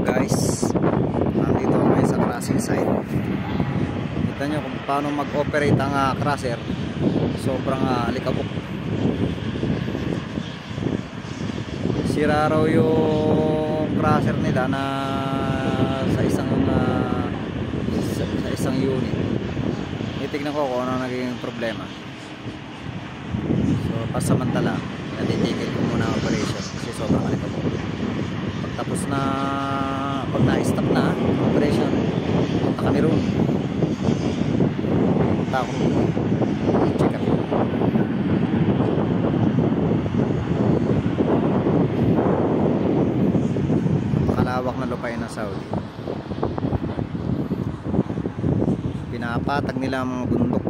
Guys, nandito ngayon sa crossing site. Kita nyo kung paano mag-operate ang crusher. Sobrang alikabok. Sira raw yung crusher nila na sa isang unit. Titignan ko kung ano naging problema. So pasamantala natitigil ko muna ang operation kasi sobrang alikabok. Tapos na pag na-stop na operation, punta kami roon. Punta ako check up. Makalawak na lupain ng Saudi. Pinapatag nila ang mga bundok.